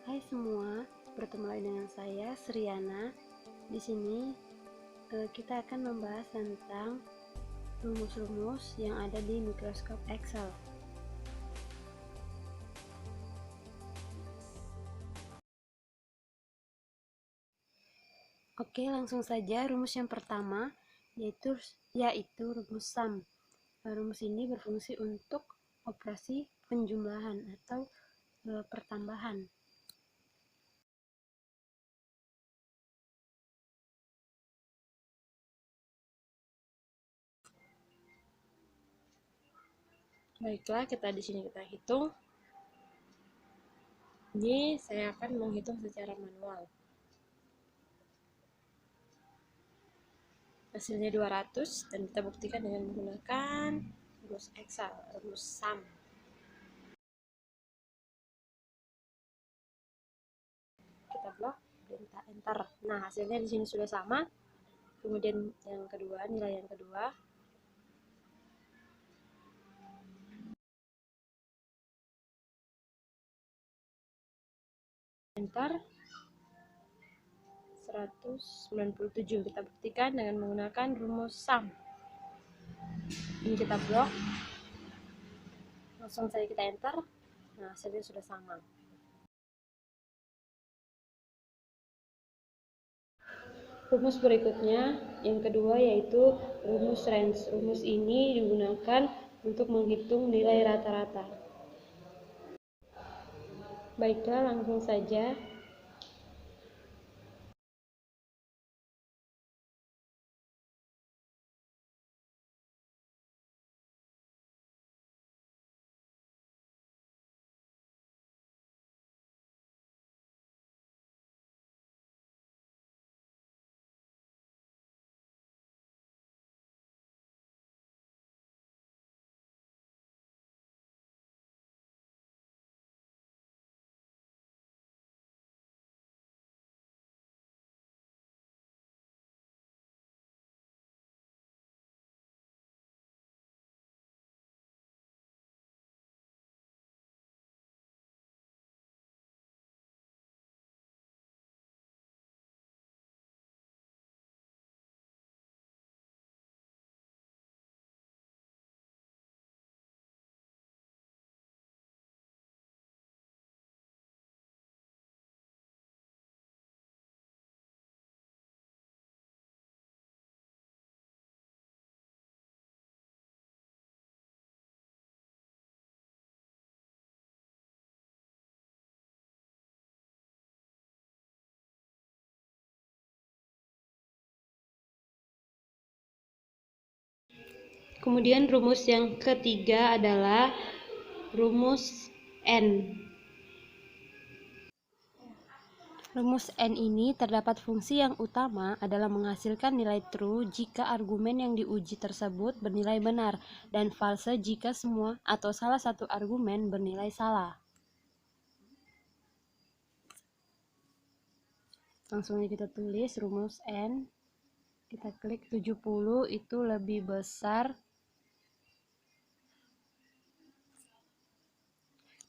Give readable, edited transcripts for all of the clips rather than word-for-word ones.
Hai semua, bertemu lagi dengan saya Sriana. Di sini kita akan membahas tentang rumus-rumus yang ada di Microsoft Excel. Oke, langsung saja rumus yang pertama yaitu rumus sum. Rumus ini berfungsi untuk operasi penjumlahan atau pertambahan. Baiklah, di sini kita hitung. Ini saya akan menghitung secara manual. Hasilnya 200 dan kita buktikan dengan menggunakan rumus Excel, rumus sum. Kita blok, perintah enter. Nah, hasilnya di sini sudah sama. Kemudian yang kedua, nilai yang kedua. Enter. 197. Kita buktikan dengan menggunakan rumus sum. Ini kita blok. Langsung saja kita enter. Nah, hasilnya sudah sama. Rumus berikutnya, yang kedua yaitu rumus range. Rumus ini digunakan untuk menghitung nilai rata-rata. Baiklah, langsung saja. Kemudian rumus yang ketiga adalah rumus N. Rumus N ini terdapat fungsi yang utama adalah menghasilkan nilai true jika argumen yang diuji tersebut bernilai benar dan false jika semua atau salah satu argumen bernilai salah. Langsung aja kita tulis rumus N. Kita klik 70 itu lebih besar.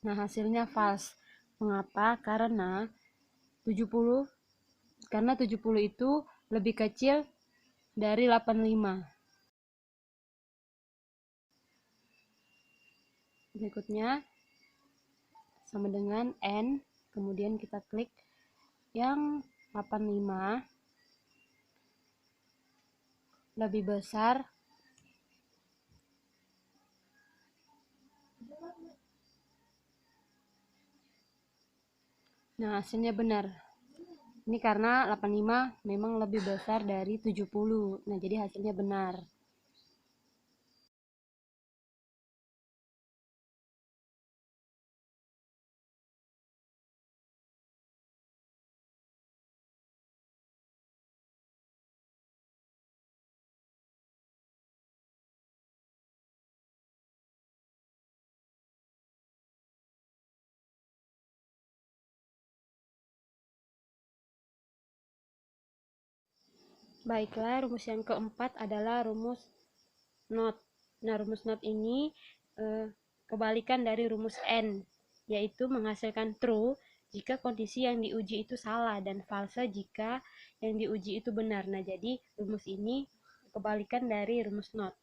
Nah, hasilnya false. Mengapa? Karena 70 itu lebih kecil dari 85. Berikutnya sama dengan N, kemudian kita klik yang 85 lebih besar nah hasilnya benar. Ini karena 85 memang lebih besar dari 70. Nah, jadi hasilnya benar. Baiklah, rumus yang keempat adalah rumus not. Nah, rumus not ini kebalikan dari rumus N, yaitu menghasilkan true jika kondisi yang diuji itu salah, dan false jika yang diuji itu benar. Nah, jadi rumus ini kebalikan dari rumus not.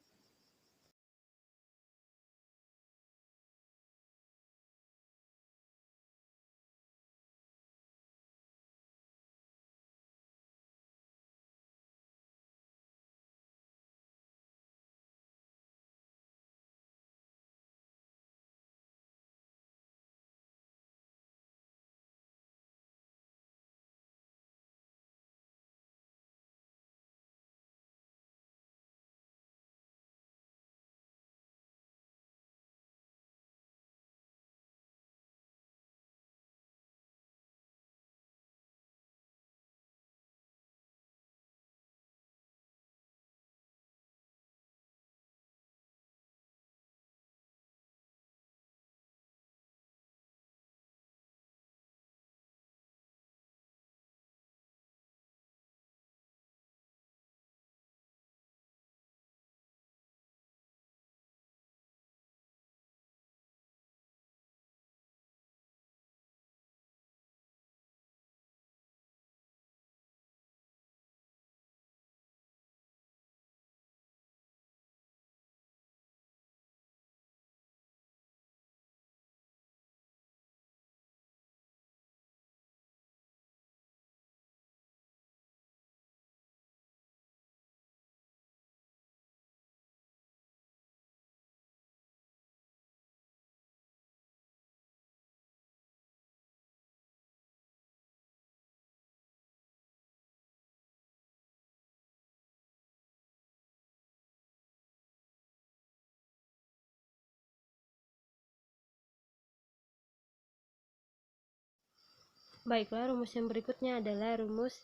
Baiklah, rumus yang berikutnya adalah rumus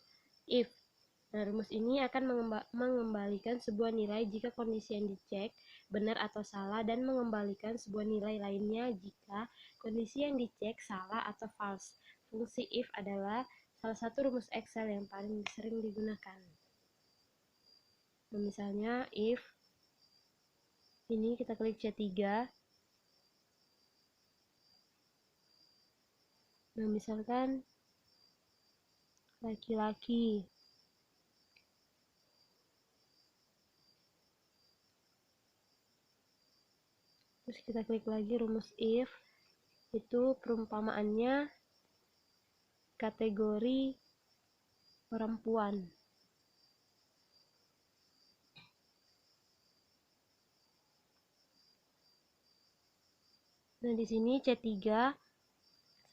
if. Nah, rumus ini akan mengembalikan sebuah nilai jika kondisi yang dicek benar atau salah, dan mengembalikan sebuah nilai lainnya jika kondisi yang dicek salah atau false. Fungsi if adalah salah satu rumus Excel yang paling sering digunakan. Nah, misalnya if ini kita klik C3. Nah, misalkan laki-laki. Terus kita klik lagi rumus if, itu perumpamaannya kategori perempuan. Nah, di sini C3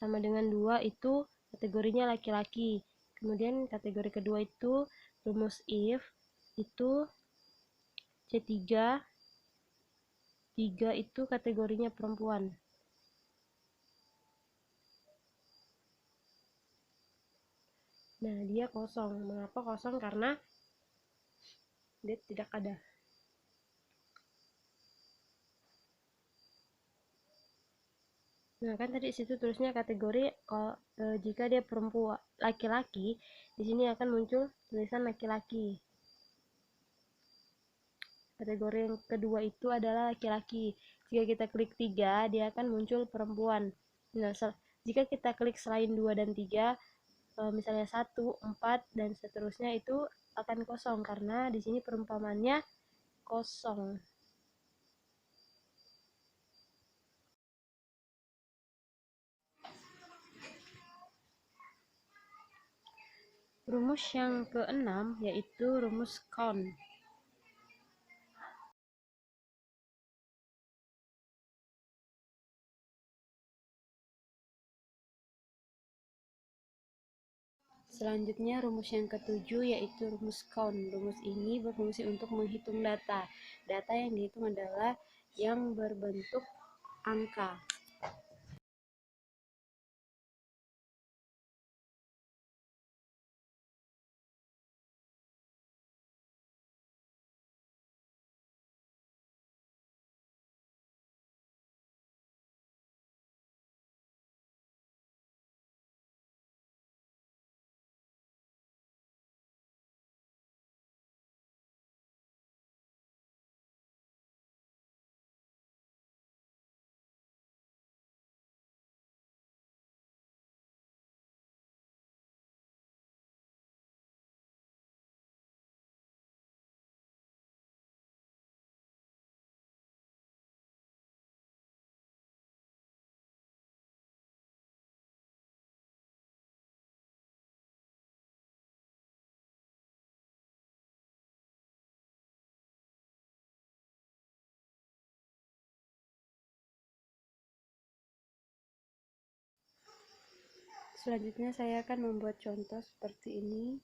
sama dengan 2 itu kategorinya laki-laki. Kemudian kategori kedua itu rumus if, itu C3, 3 itu kategorinya perempuan. Nah, dia kosong. Mengapa kosong? Karena dia tidak ada. Nah, kan tadi situ tulisnya kategori jika dia perempuan laki-laki, di sini akan muncul tulisan laki-laki. Kategori yang kedua itu adalah laki-laki. Jika kita klik 3, dia akan muncul perempuan. Nah, jika kita klik selain 2 dan 3, misalnya 1, 4, dan seterusnya, itu akan kosong karena di sini perumpamannya kosong. Rumus yang keenam yaitu rumus count. Selanjutnya rumus yang ketujuh yaitu rumus count. Rumus ini berfungsi untuk menghitung data. Data yang dihitung adalah yang berbentuk angka. Selanjutnya saya akan membuat contoh seperti ini.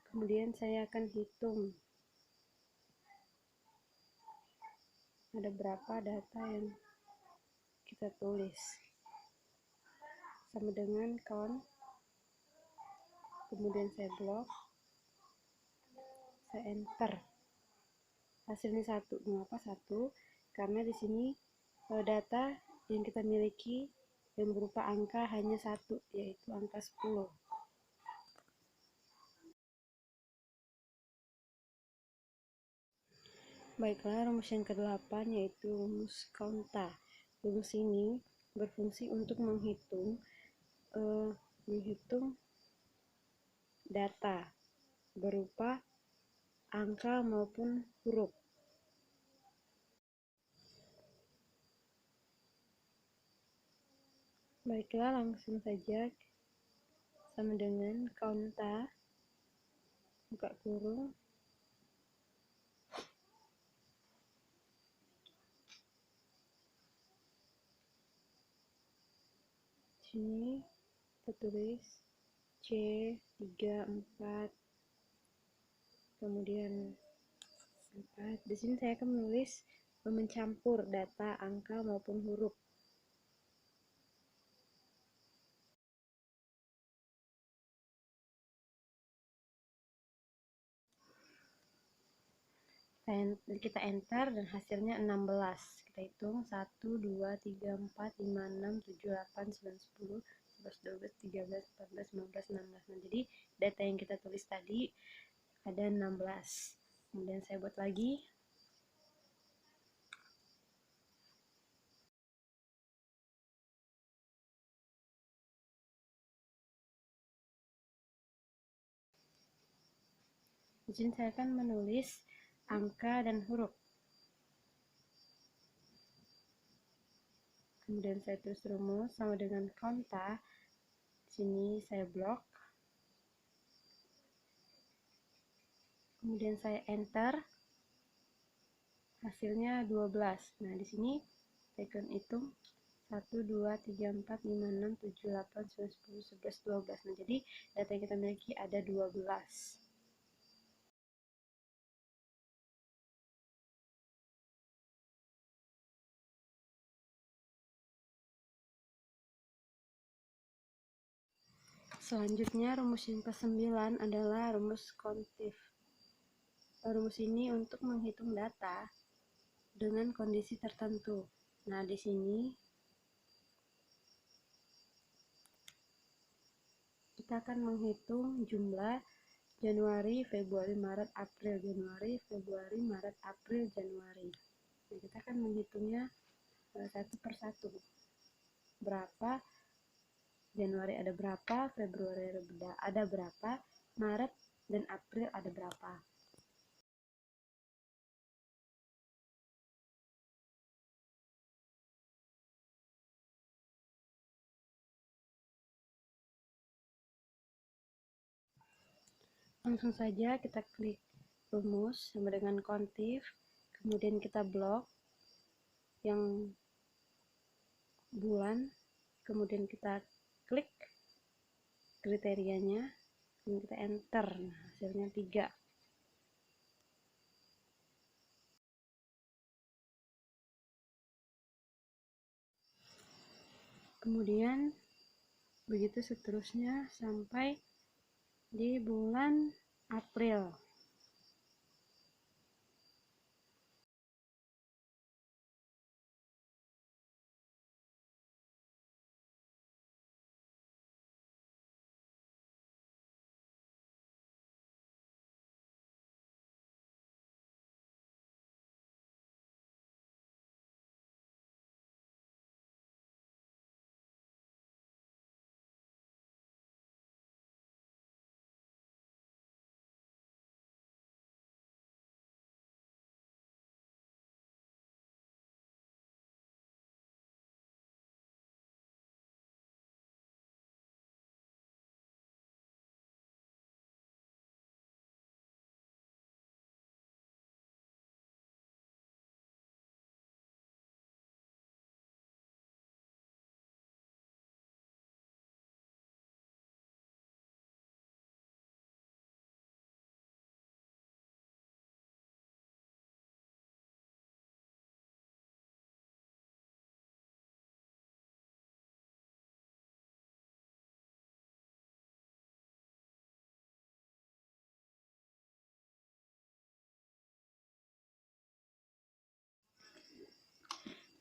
Kemudian saya akan hitung ada berapa data yang kita tulis, sama dengan count. Kemudian saya blok, saya enter. Hasilnya 1. Mengapa 1? Karena di sini data yang kita miliki yang berupa angka hanya 1, yaitu angka 10. Baiklah, rumus yang ke-8 yaitu rumus Counta. Rumus ini berfungsi untuk menghitung data berupa angka maupun huruf. Baiklah, langsung saja, sama dengan Counta, buka kurung, sini kita tulis C34, kemudian 4. Di sini saya akan menulis mencampur data angka maupun huruf. Kita enter dan hasilnya 16. Kita hitung 1, 2, 3, 4, 5, 6, 7, 8, 9, 10, 11, 12, 13, 14, 15, 16. Nah, jadi data yang kita tulis tadi ada 16. Kemudian saya buat lagi. Di sini saya akan menulis angka dan huruf. Kemudian saya tulis rumus sama dengan Counta. Di sini saya blok. Kemudian saya enter. Hasilnya 12. Nah, di sini saya akan hitung 1, 2, 3, 4, 5, 6, 7, 8, 9, 10, 11, 12. Nah, jadi data yang kita miliki ada 12. Selanjutnya, rumus yang ke-9 adalah rumus kontif. Rumus ini untuk menghitung data dengan kondisi tertentu. Nah, di sini kita akan menghitung jumlah Januari, Februari, Maret, April, Januari, Februari, Maret, April, Januari. Nah, kita akan menghitungnya satu persatu. Berapa Januari ada berapa, Februari ada berapa, Maret dan April ada berapa. Langsung saja kita klik rumus sama dengan kontif, kemudian kita blok yang bulan, kemudian kita klik kriterianya, dan kita enter. Nah, hasilnya 3. Kemudian begitu seterusnya sampai di bulan April.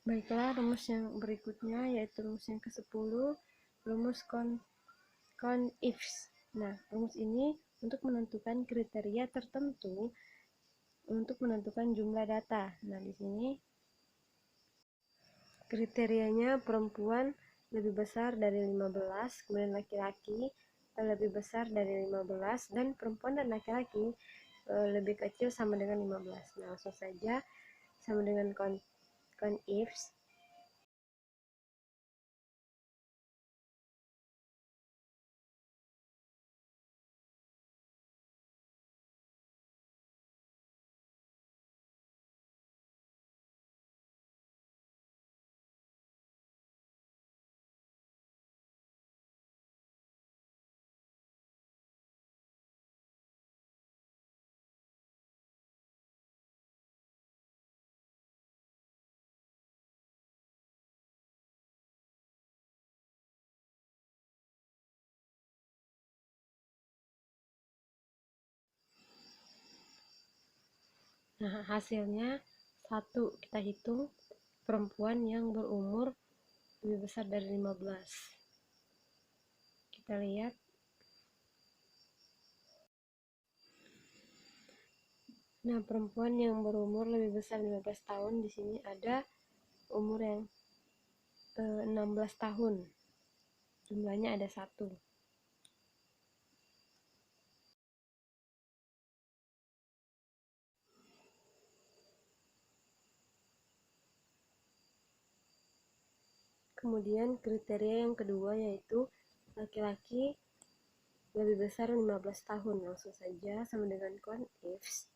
Baiklah, rumus yang berikutnya yaitu rumus yang ke-10, rumus CONIFS. Nah, rumus ini untuk menentukan kriteria tertentu untuk menentukan jumlah data. Nah, di sini kriterianya perempuan lebih besar dari 15, kemudian laki-laki lebih besar dari 15, dan perempuan dan laki-laki lebih kecil sama dengan 15. Nah, langsung saja sama dengan CONIFS. Nah, hasilnya 1, kita hitung perempuan yang berumur lebih besar dari 15. Kita lihat. Nah, perempuan yang berumur lebih besar 15 tahun di sini ada umur yang 16 tahun. Jumlahnya ada 1. Kemudian kriteria yang kedua yaitu laki-laki lebih besar 15 tahun. Langsung saja sama dengan CONIFS.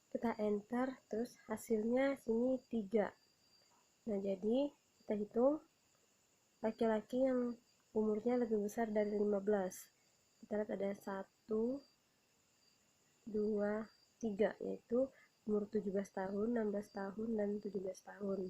Kita enter, terus hasilnya sini 3. Nah, jadi kita hitung laki-laki yang umurnya lebih besar dari 15. Kita lihat ada 1, 2, 3, yaitu umur 17 tahun, 16 tahun, dan 17 tahun.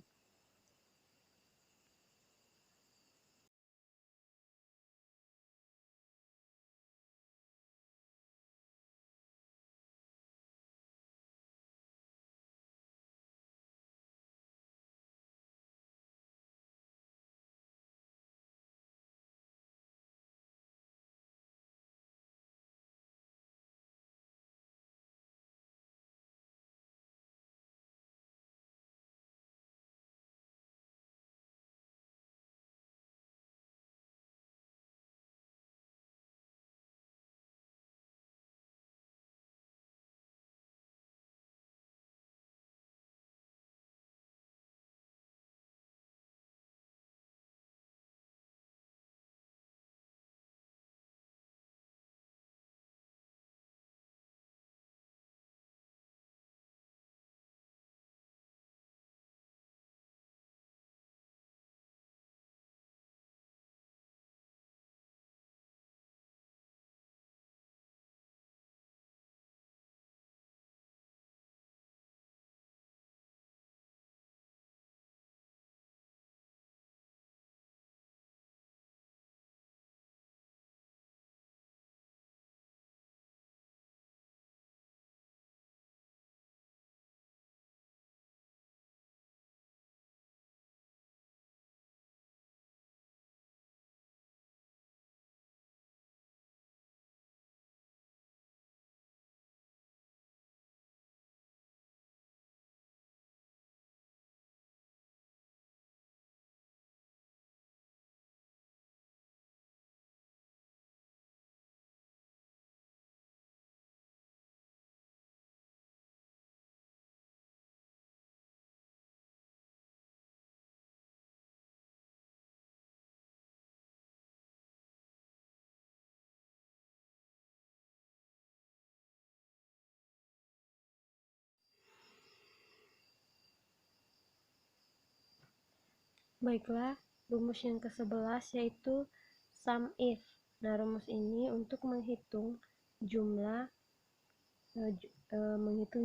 Baiklah, rumus yang ke-11 yaitu sum if. Nah, rumus ini untuk menghitung jumlah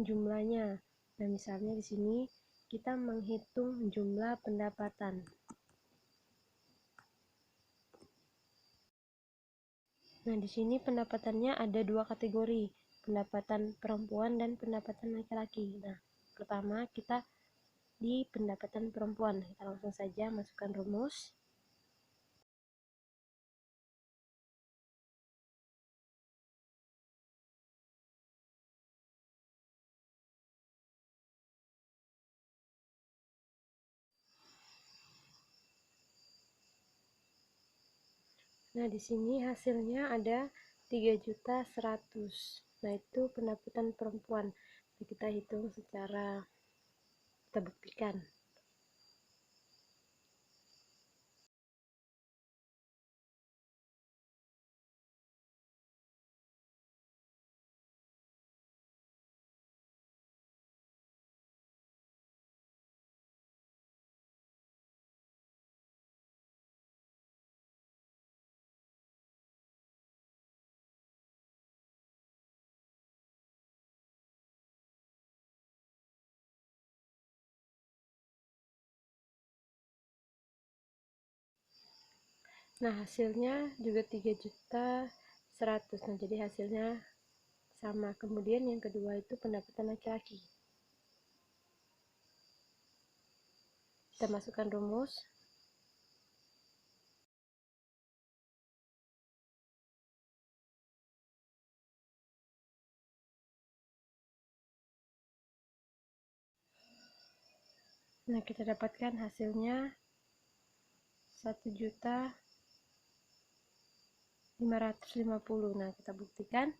jumlahnya. Nah, misalnya di sini kita menghitung jumlah pendapatan. Nah, di sini pendapatannya ada dua kategori, pendapatan perempuan dan pendapatan laki-laki. Nah, pertama kita di pendapatan perempuan. Kita langsung saja masukkan rumus. Nah, di sini hasilnya ada 3.100.000. Nah, itu pendapatan perempuan. Nah, kita hitung secara, kita buktikan. Nah, hasilnya juga 3.100.000. Nah, jadi hasilnya sama. Kemudian yang kedua itu pendapatan laki-laki. Kita masukkan rumus. Nah, kita dapatkan hasilnya 1.550.000. Nah, kita buktikan.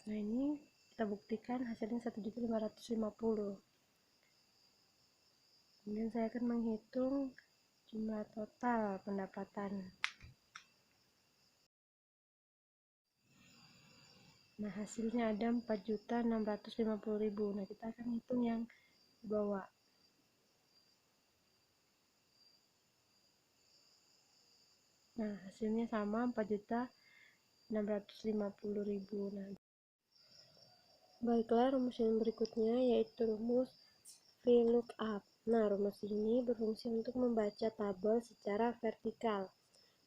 Nah, ini kita buktikan hasilnya 1.550.000. Kemudian saya akan menghitung jumlah total pendapatan. Nah, hasilnya ada 4.650.000. Nah, kita akan hitung yang di bawah. Nah, hasilnya sama, 4.650.000. Nah, baiklah, rumus yang berikutnya yaitu rumus VLOOKUP. Nah, rumus ini berfungsi untuk membaca tabel secara vertikal.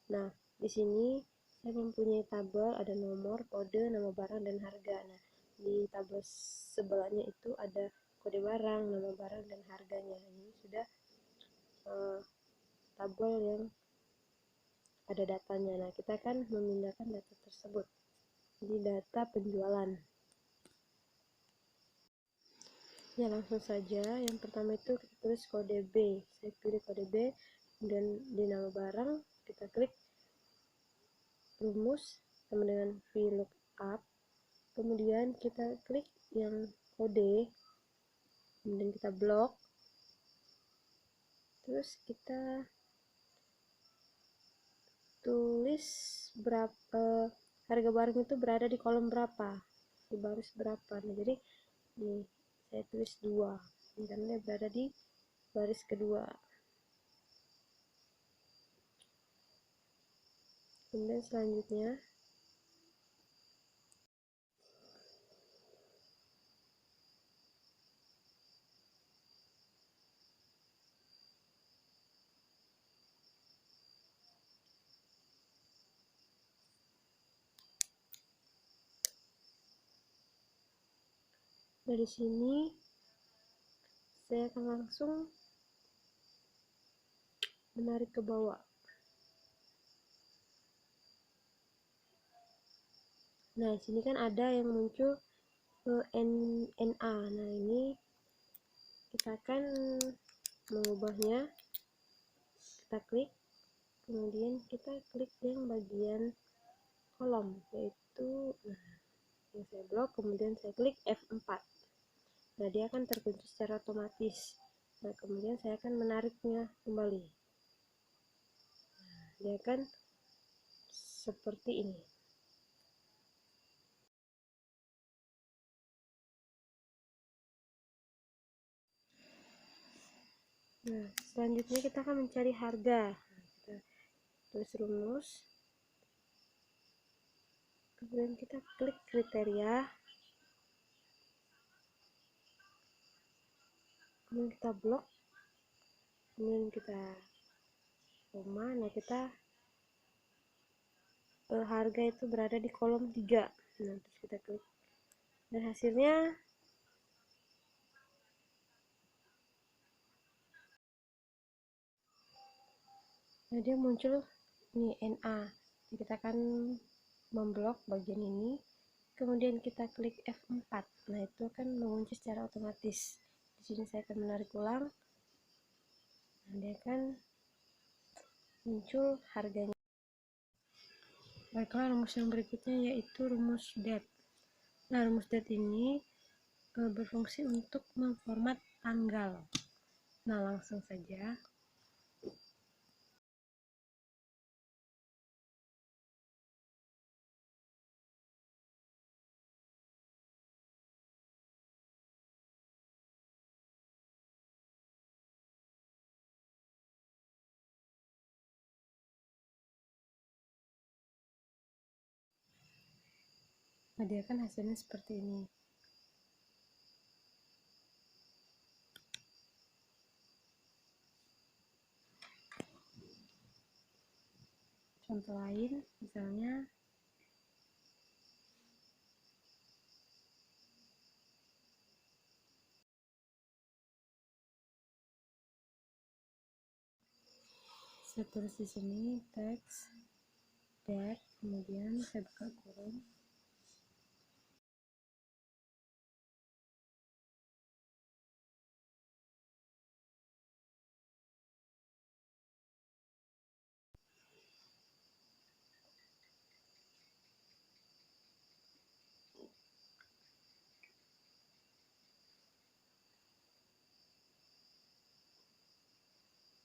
Nah, di sini saya mempunyai tabel, ada nomor, kode, nama barang, dan harga. Nah, di tabel sebelahnya itu ada kode barang, nama barang, dan harganya. Ini sudah tabel yang ada datanya. Nah, kita akan memindahkan data tersebut di data penjualan. Ya, langsung saja. Yang pertama itu kita tulis kode B. Saya pilih kode B, dan di nama barang kita klik rumus sama dengan VLOOKUP. Kemudian kita klik yang kode, kemudian kita blok, terus kita tulis berapa harga barang itu berada di kolom berapa, di baris berapa. Nah, jadi nih saya tulis 2 karena dia berada di baris kedua. Kemudian selanjutnya dari sini saya akan langsung menarik ke bawah. Nah, di sini kan ada yang muncul NA. Nah, ini kita akan mengubahnya. Kita klik, kemudian kita klik yang bagian kolom, yaitu yang saya blok, kemudian saya klik F4. Nah, dia akan terkunci secara otomatis. Nah, kemudian saya akan menariknya kembali. Nah, dia akan seperti ini. Nah, selanjutnya kita akan mencari harga. Kita tulis rumus, kemudian kita klik kriteria, kemudian kita blok, kemudian kita koma. Nah, kita harga itu berada di kolom 3. Nah, terus kita klik, dan hasilnya nah dia muncul nih NA. Jadi kita akan memblok bagian ini, kemudian kita klik F4. Nah, itu akan mengunci secara otomatis. Di sini saya akan menarik ulang, nah, dia akan muncul harganya. Baiklah, rumus yang berikutnya yaitu rumus DAT. Nah, rumus DAT ini berfungsi untuk memformat tanggal. Nah, langsung saja. Nah, dia kan hasilnya seperti ini. Contoh lain, misalnya saya tulis di sini teks DAT, kemudian saya buka kurung.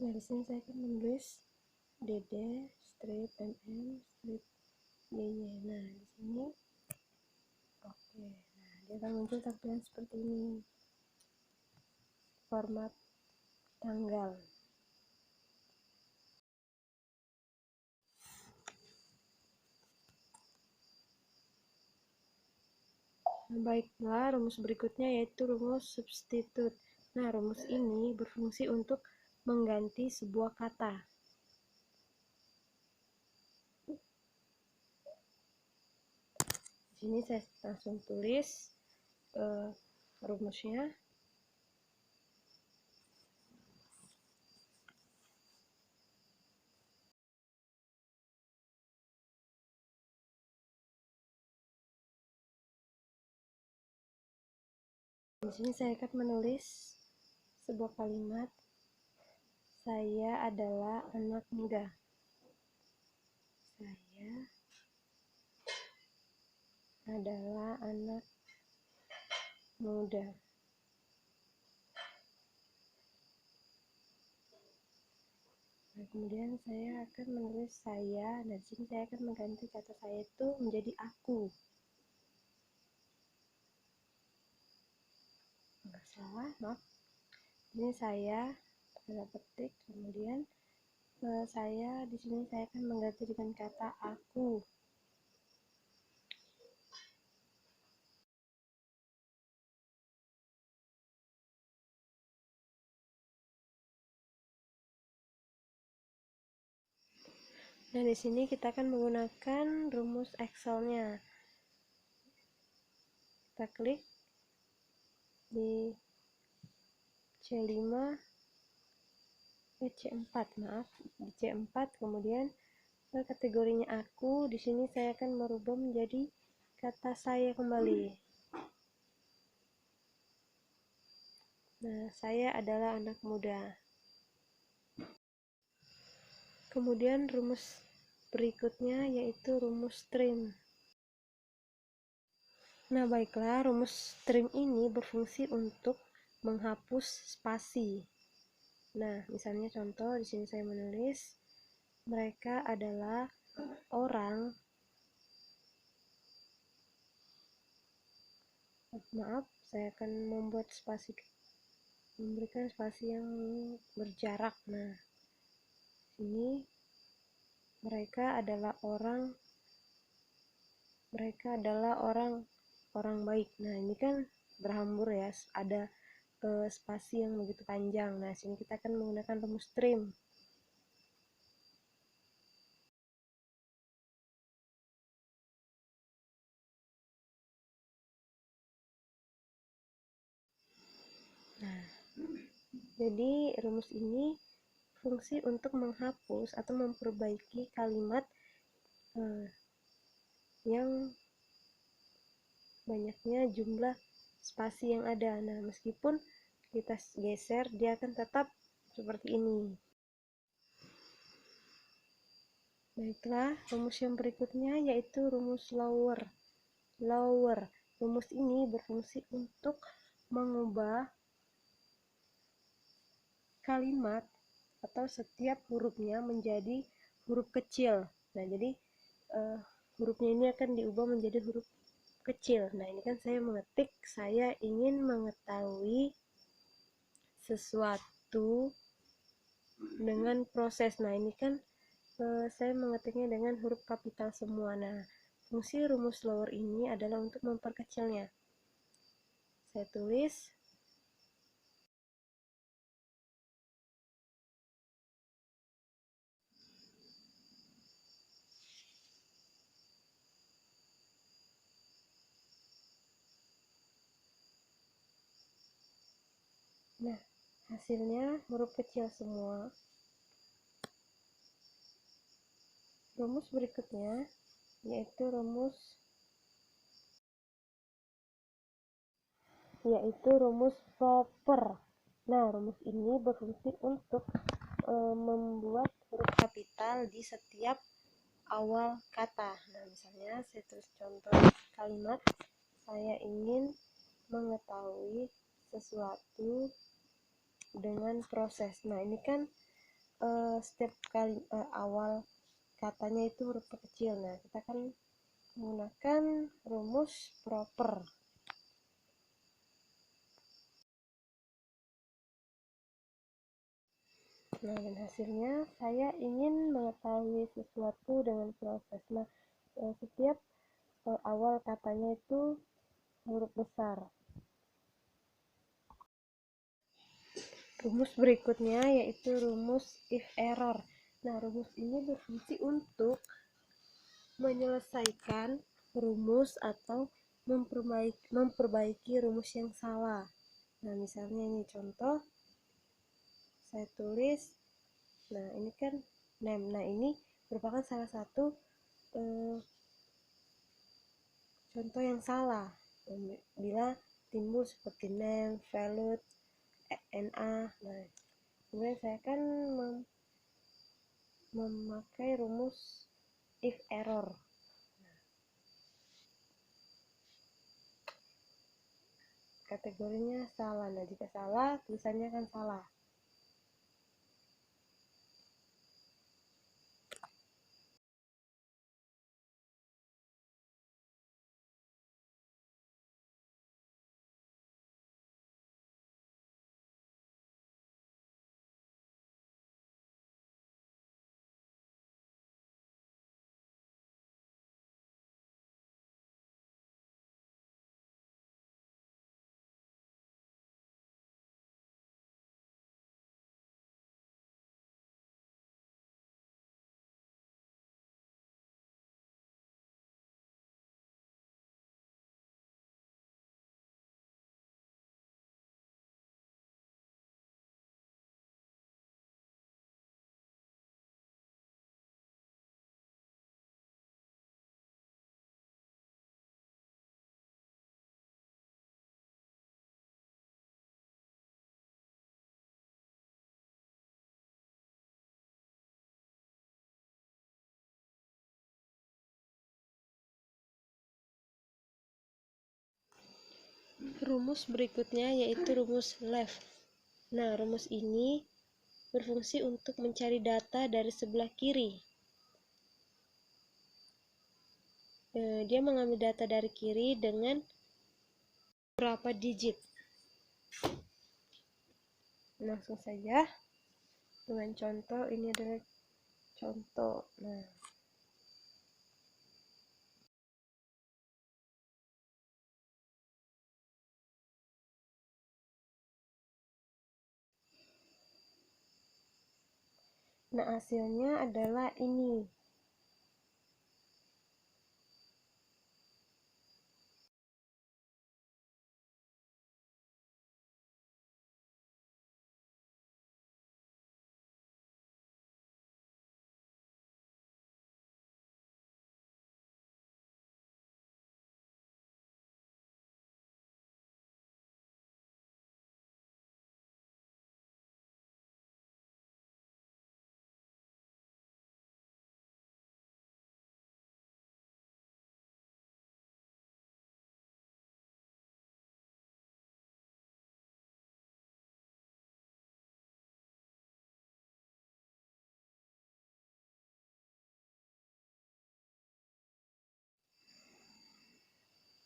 Nah, di sini saya akan menulis DD strip MM strip YY. Nah, di sini oke. Nah, dia akan muncul tampilan seperti ini. Format tanggal. Nah, baiklah, rumus berikutnya yaitu rumus substitute. Nah, rumus ini berfungsi untuk mengganti sebuah kata. Di sini saya langsung tulis rumusnya. Di sini saya akan menulis sebuah kalimat, saya adalah anak muda. Saya adalah anak muda. Nah, kemudian saya akan menulis saya, dan di sini saya akan mengganti kata saya itu menjadi aku. Nggak salah, maaf. Ini saya tanda petik, kemudian saya di sini saya akan mengganti dengan kata aku. Dan di sini kita akan menggunakan rumus Excel-nya. Kita klik di C5, C4, maaf, di C4, kemudian kategorinya aku. Di sini saya akan merubah menjadi kata saya kembali. Nah, saya adalah anak muda. Kemudian rumus berikutnya yaitu rumus trim. Nah, baiklah, rumus trim ini berfungsi untuk menghapus spasi. Nah, misalnya contoh di sini saya menulis mereka adalah orang, maaf, saya akan membuat spasi memberikan spasi yang berjarak. Nah, ini mereka adalah orang baik. Nah, ini kan berhambur ya, ada spasi yang begitu panjang. Nah, sini kita akan menggunakan rumus trim. Nah, jadi rumus ini fungsi untuk menghapus atau memperbaiki kalimat yang banyaknya jumlah spasi yang ada. Nah, meskipun kita geser, dia akan tetap seperti ini. Baiklah, rumus yang berikutnya yaitu rumus lower. Rumus ini berfungsi untuk mengubah kalimat atau setiap hurufnya menjadi huruf kecil. Nah, jadi hurufnya ini akan diubah menjadi huruf kecil. Nah, ini kan saya mengetik, saya ingin mengetahui sesuatu dengan proses. Nah, ini kan saya mengetiknya dengan huruf kapital semua. Nah, fungsi rumus lower ini adalah untuk memperkecilnya. Saya tulis. Nah, hasilnya huruf kecil semua. Rumus berikutnya yaitu rumus proper. Nah, rumus ini berfungsi untuk membuat huruf kapital di setiap awal kata. Nah, misalnya saya tulis contoh kalimat, saya ingin mengetahui sesuatu dengan proses. Nah, ini kan setiap kali awal katanya itu huruf kecil. Nah, kita akan menggunakan rumus proper. Nah, dan hasilnya saya ingin mengetahui sesuatu dengan proses. Nah, setiap awal katanya itu huruf besar. Rumus berikutnya yaitu rumus if error. Nah, rumus ini berfungsi untuk menyelesaikan rumus atau memperbaiki rumus yang salah. Nah, misalnya ini contoh, saya tulis, nah ini kan name. Nah, ini merupakan salah satu contoh yang salah bila timbul seperti name, value, na. Nah, kemudian saya akan memakai rumus if error. Kategorinya salah. Nah, jika salah, tulisannya akan salah. Rumus berikutnya yaitu rumus left. Nah, rumus ini berfungsi untuk mencari data dari sebelah kiri. Dia mengambil data dari kiri dengan berapa digit. Langsung saja dengan contoh. Ini adalah contoh. Nah, hasilnya adalah ini.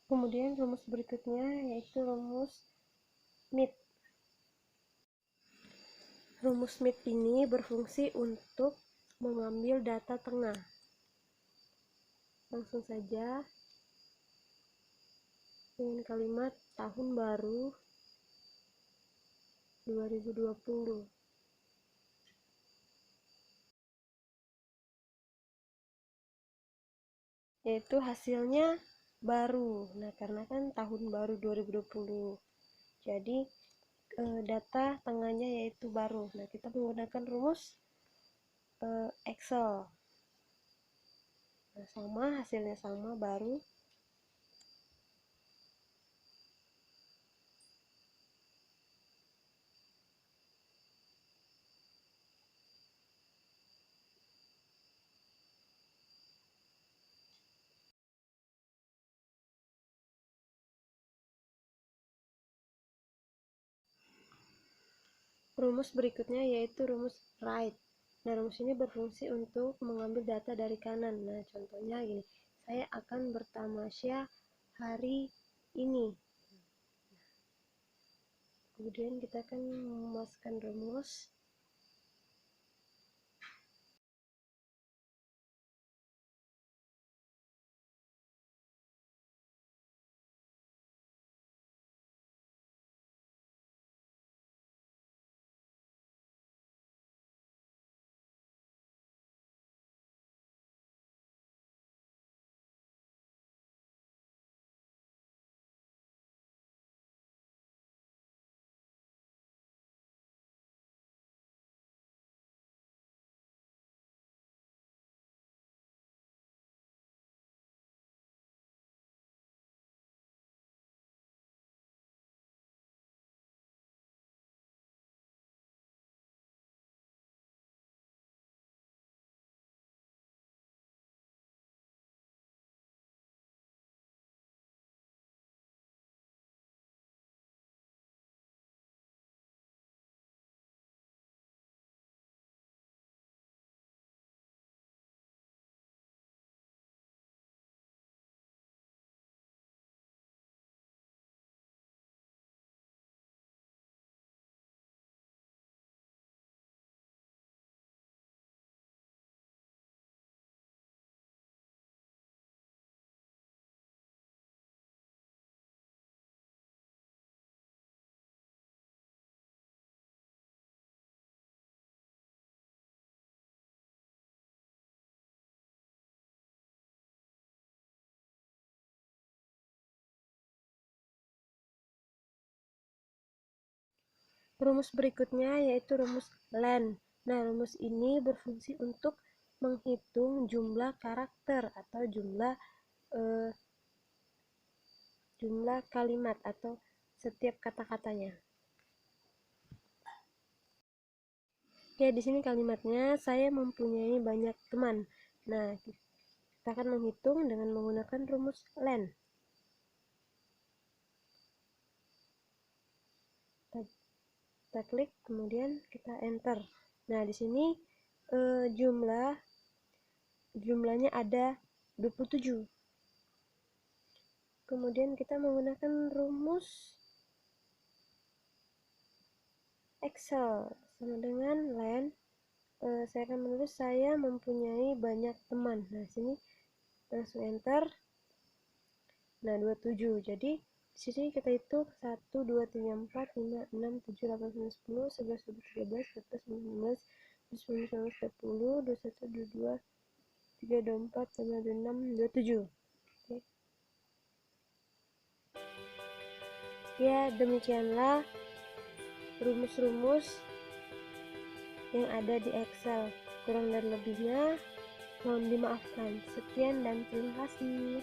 Kemudian rumus berikutnya yaitu rumus Smith. Rumus Smith ini berfungsi untuk mengambil data tengah. Langsung saja dengan kalimat tahun baru 2020. Yaitu hasilnya baru. Nah, karena kan tahun baru 2020. Jadi data tengahnya yaitu baru. Nah, kita menggunakan rumus Excel. Nah, sama, hasilnya sama, baru. Rumus berikutnya yaitu rumus right. Nah, rumus ini berfungsi untuk mengambil data dari kanan. Nah, contohnya gini, saya akan bertamasya hari ini. Kemudian kita akan memasukkan rumus. Rumus berikutnya yaitu rumus len. Nah, rumus ini berfungsi untuk menghitung jumlah karakter atau jumlah kalimat atau setiap kata-katanya. Oke, di sini kalimatnya, saya mempunyai banyak teman. Nah, kita akan menghitung dengan menggunakan rumus len. Kita klik, kemudian kita enter. Nah, di sini jumlahnya ada 27. Kemudian kita menggunakan rumus Excel sama dengan len. Saya akan menulis saya mempunyai banyak teman. Nah, sini langsung enter. Nah, 27. Jadi di sini kita hitung 1 2 3 4 5 6 7 8 9 10 11 12 13 14 15 16 19 20 21 22 23 24 25 26 27. Oke. Ya, demikianlah rumus-rumus yang ada di Excel. Kurang dan lebihnya mohon dimaafkan. Sekian dan terima kasih.